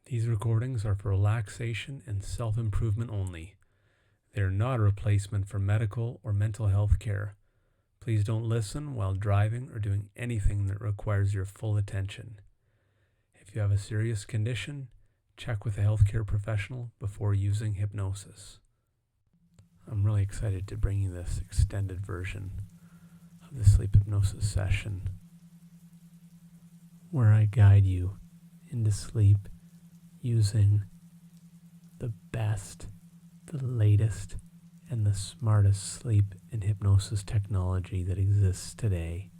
These recordings are for relaxation and self-improvement only. They are not a replacement for medical or mental health care. Please don't listen while driving or doing anything that requires your full attention. If you have a serious condition, check with a healthcare professional before using hypnosis. I'm really excited to bring you this extended version of the sleep hypnosis session, where I guide you into sleep using the best, the latest, and the smartest sleep and hypnosis technology that exists today.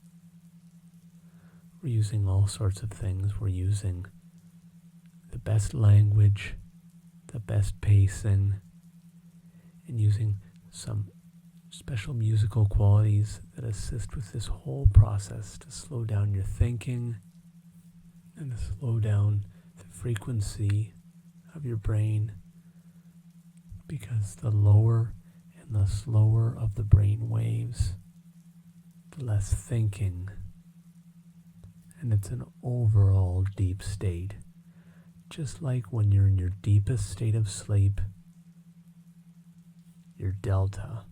We're using all sorts of things. We're using the best language, the best pacing, and using some special musical qualities that assist with this whole process to slow down your thinking and to slow down the frequency of your brain, because the lower and the slower of the brain waves, the less thinking, and it's an overall deep state. Just like when you're in your deepest state of sleep, your delta,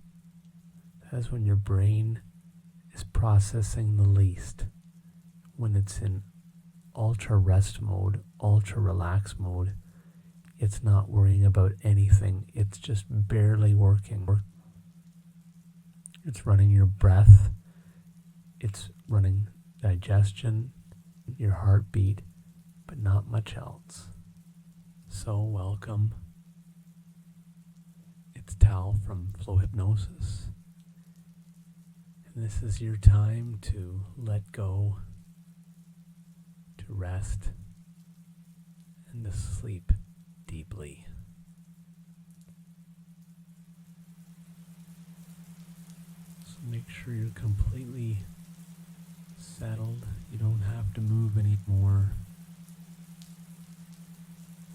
that is when your brain is processing the least. When it's in ultra rest mode, ultra relax mode, it's not worrying about anything. It's just barely working. It's running your breath. It's running digestion, your heartbeat, but not much else. So welcome. It's Tal from Flow Hypnosis. And this is your time to let go, to rest, and to sleep deeply. So make sure you're completely settled. You don't have to move anymore.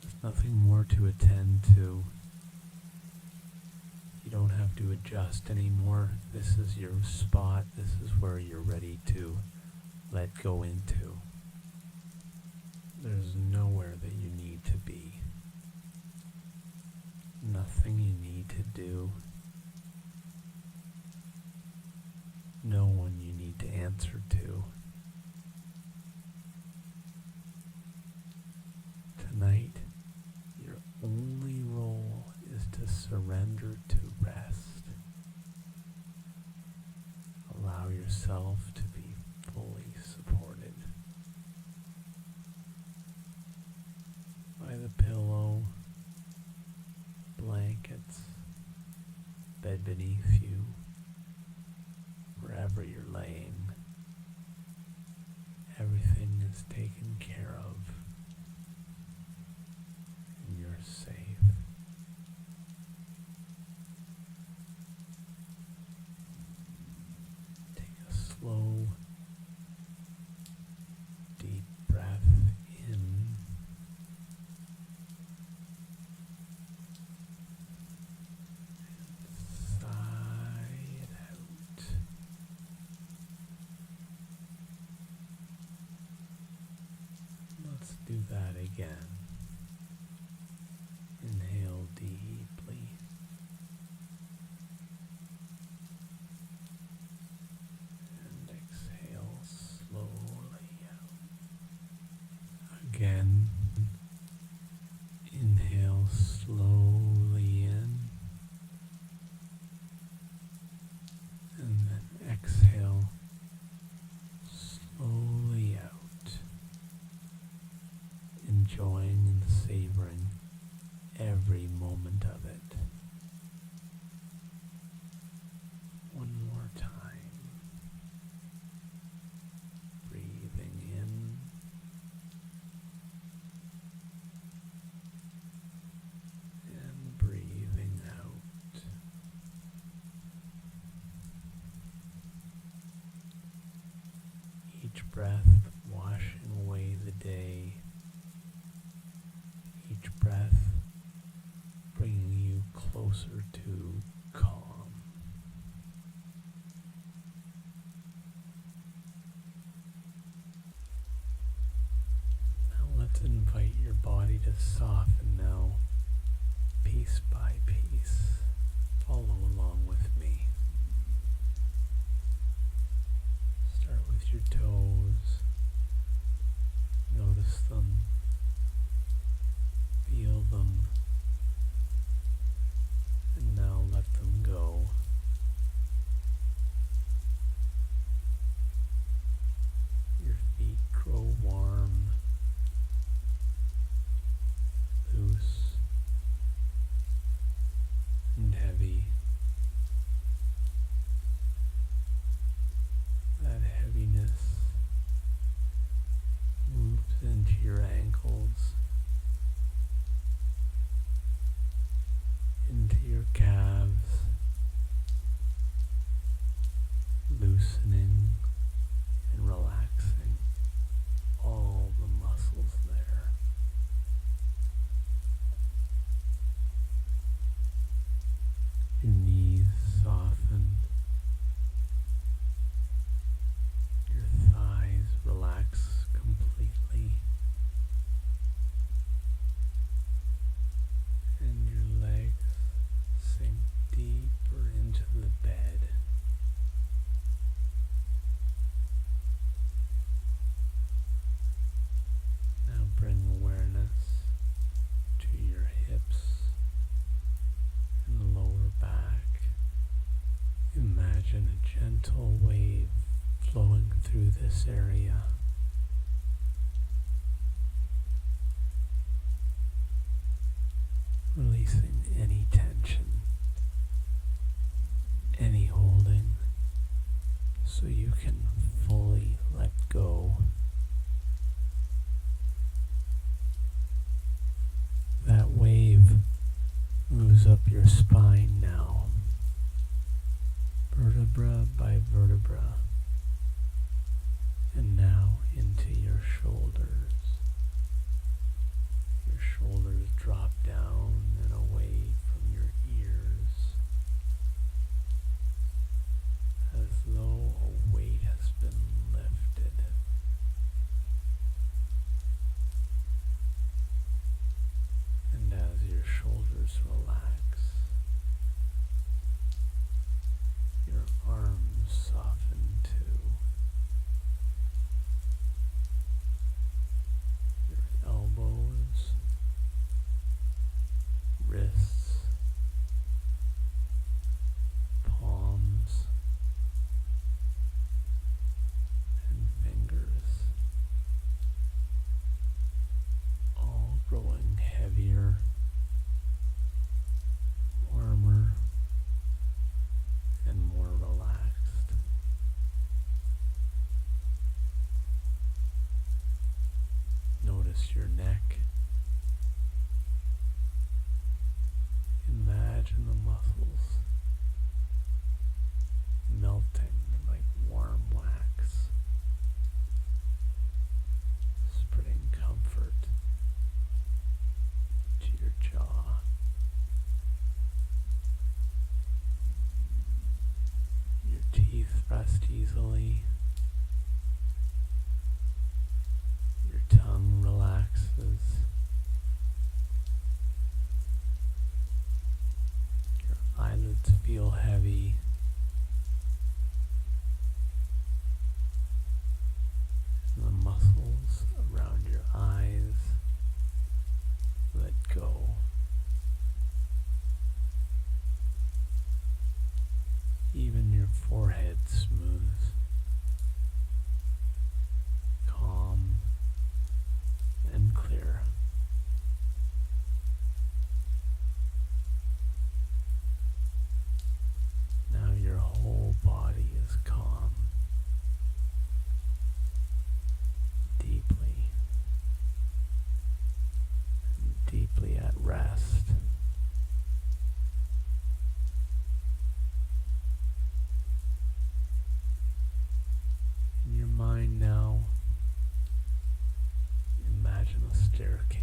There's nothing more to attend to. You don't have to adjust anymore. This is your spot. This is where you're ready to let go into. There's nowhere that you need to be. Nothing you need to do. No one you need to answer to. Tonight, your only role is to surrender to rest. Allow yourself to be fully supported by the pillow, blankets, bed beneath you, wherever you're laying. Everything is taken care of, and you're safe. Take a slow, deep breath in. Let's do that again. Inhale deeply. And exhale slowly out. Again. Inhale slowly in. And then exhale slowly out. Enjoying and savoring every moment of it. One more time. Breathing in. And breathing out. Each breath washing away the day. Each breath bringing you closer to calm. Now let's Let's invite your body to soften now, piece by piece. Follow along with me. Start with your toes. Notice them. Feel them. And now let them go. Your feet grow warm, loose, and heavy. That heaviness moves into your ankles, into your calves, loosening and relaxing all the muscles there. Your knees soften, your thighs relax completely, and your legs sink deeper into the bed. Now bring awareness to your hips and the lower back. Imagine a gentle wave flowing through this area. Releasing any tension, any holding, so you can fully let go. That wave moves up your spine now, vertebra by vertebra, and now into your shoulders. Your shoulders drop down and away from your ears, as though a weight has been lifted. And as your shoulders relax, your arms soften too. Your elbows, wrists, palms, and fingers, all growing heavier, warmer, and more relaxed. Notice your neck. Imagine the muscles melting like warm wax, spreading comfort to your jaw. Your teeth rest easily. Your tongue relaxes. Your eyelids feel heavy. And the muscles around your eyes let go. Even your forehead smooths, calm and clear. Now your whole body is calm, deeply, deeply at rest. In your mind now, imagine a staircase,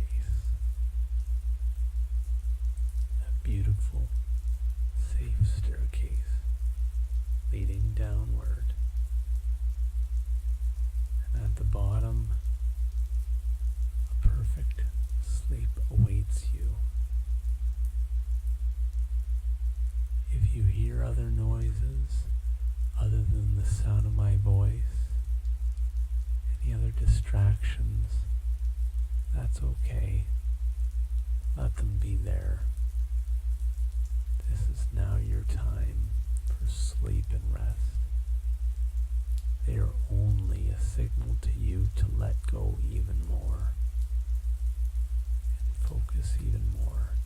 a beautiful, safe staircase leading downward. And at the bottom, a perfect relax you. If you hear other noises other than the sound of my voice, any other distractions, that's okay. Let them be there. This is now your time for sleep and rest. They are only a signal to you to let go even more and focus even more.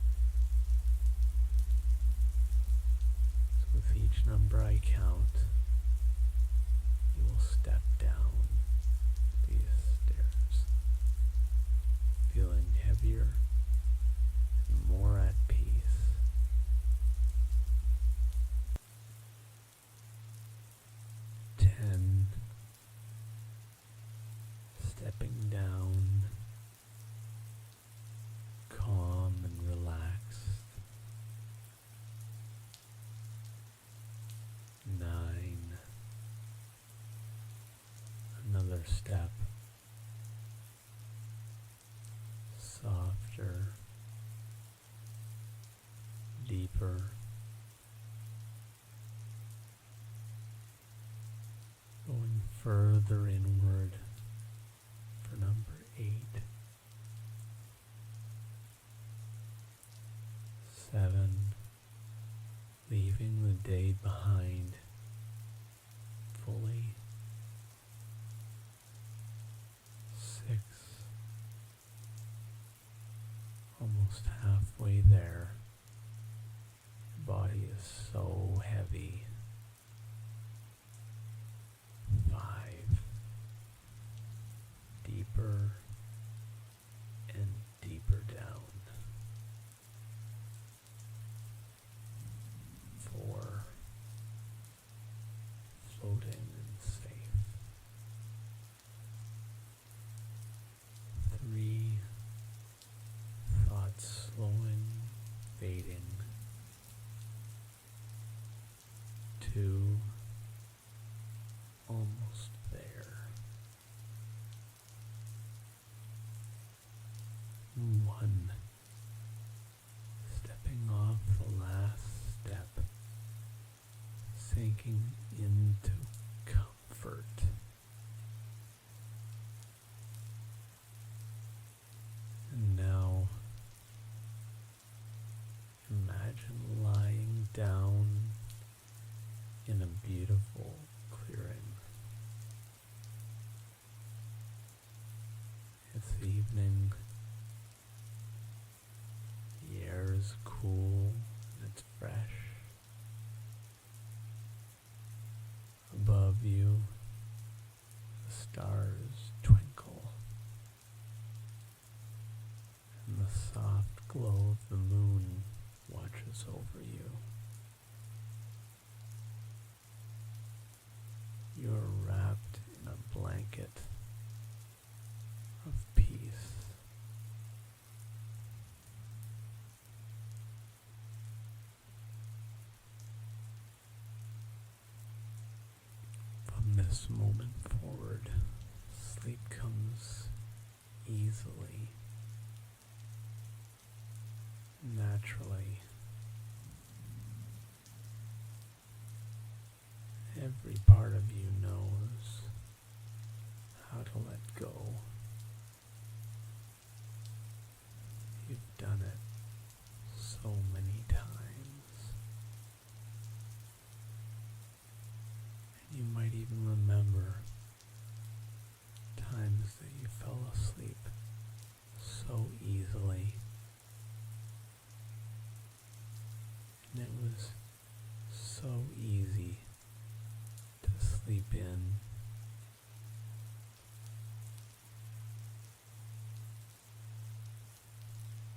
So with each number I count, you will step down these stairs, feeling heavier and more at peace. 10, stepping down, calm and relaxed. 9, another step, softer, deeper. Going further inward for number 8, 7, leaving the day behind fully. 6, almost halfway there. Your body is so heavy. 5, deeper and deeper down. 4, floating and safe. 3, thoughts slowing, fading. 2, almost there. 1, stepping off the last step, sinking into comfort. And now, imagine lying down in a beautiful clearing. It's evening, the air is cool and it's fresh. Above you, the stars twinkle, and the soft glow of the moon watches over you. You are wrapped in a blanket of peace. From this moment forward, sleep comes easily, naturally. Every part of you knows how to let go. You've done it so many times. And you might even remember times that you fell asleep so easily. And it was so easy to sleep in.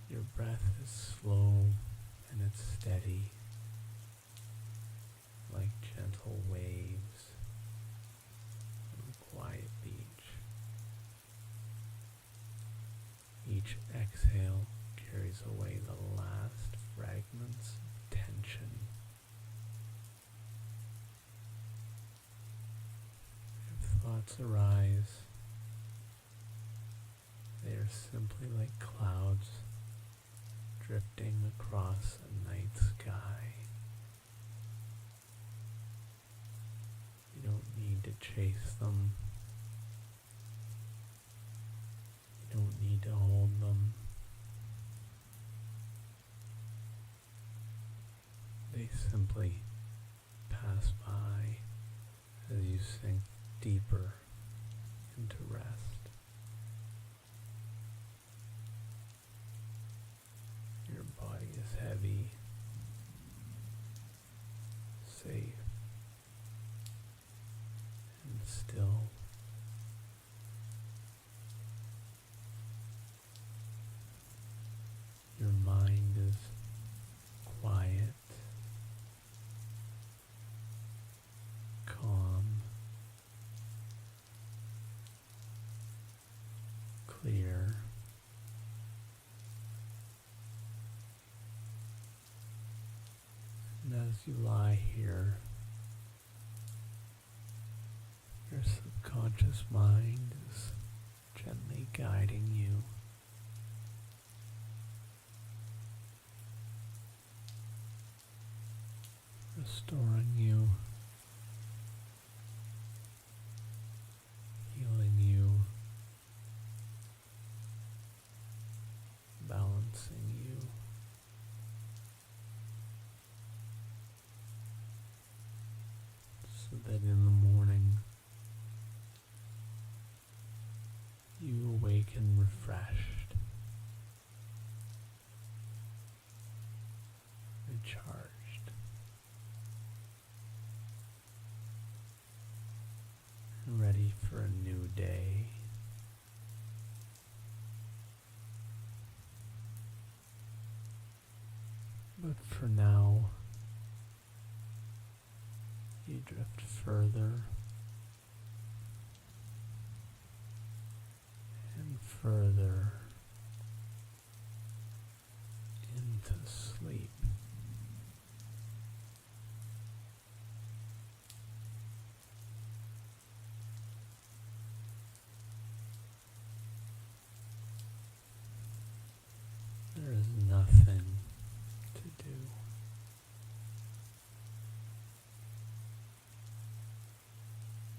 Your breath is slow and it's steady, like gentle waves on a quiet beach. Each exhale carries away the last fragments of tension. If thoughts arise, they are simply like clouds drifting across a night sky. You don't need to chase them. You don't need to hold them. They simply pass by as you sink deeper into rest. Your body is heavy, safe, and still. Your mind is quiet, calm, clear. And as you lie here, your subconscious mind is gently guiding you, restoring you, healing you, balancing you. So that in the morning you awaken refreshed, recharged, and ready for a new day. But for now, you drift further and further into sleep. There is nothing to do.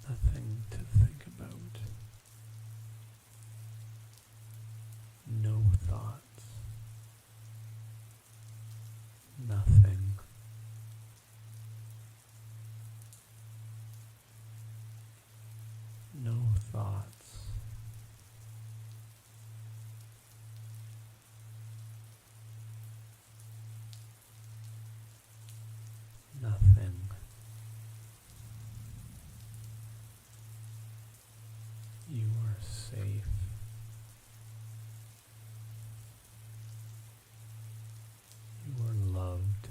Nothing to think about. No thoughts. Nothing. No thoughts. Nothing. You are safe. You are loved.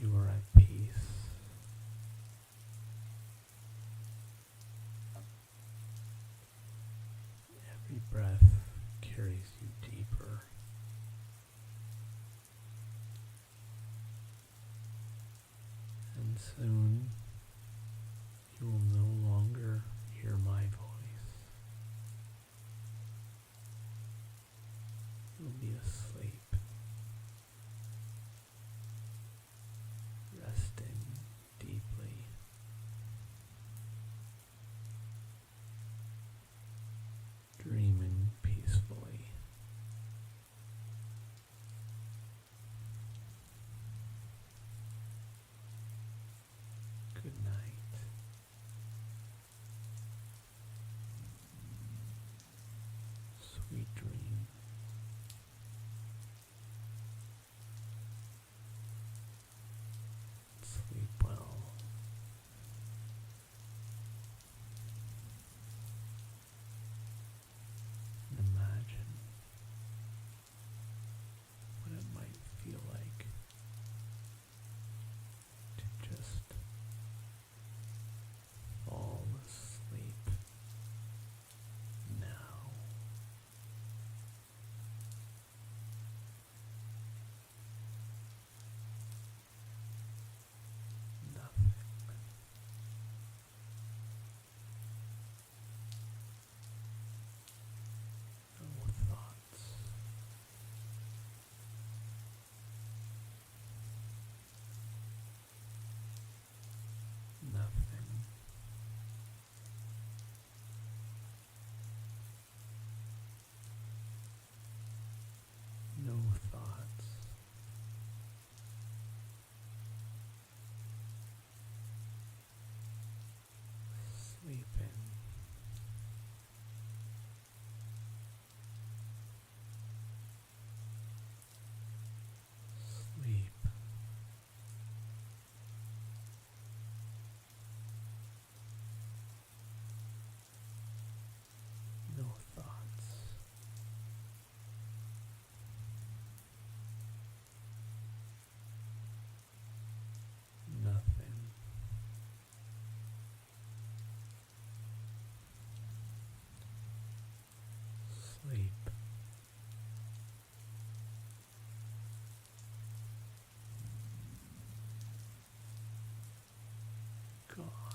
You are at peace. Every breath carries you deeper. And soon you will no longer hear my voice. You'll be asleep, resting deeply, dreaming peacefully. Good night. Sweet dreams. Sleep well. And imagine what it might feel like to just fall asleep now. God.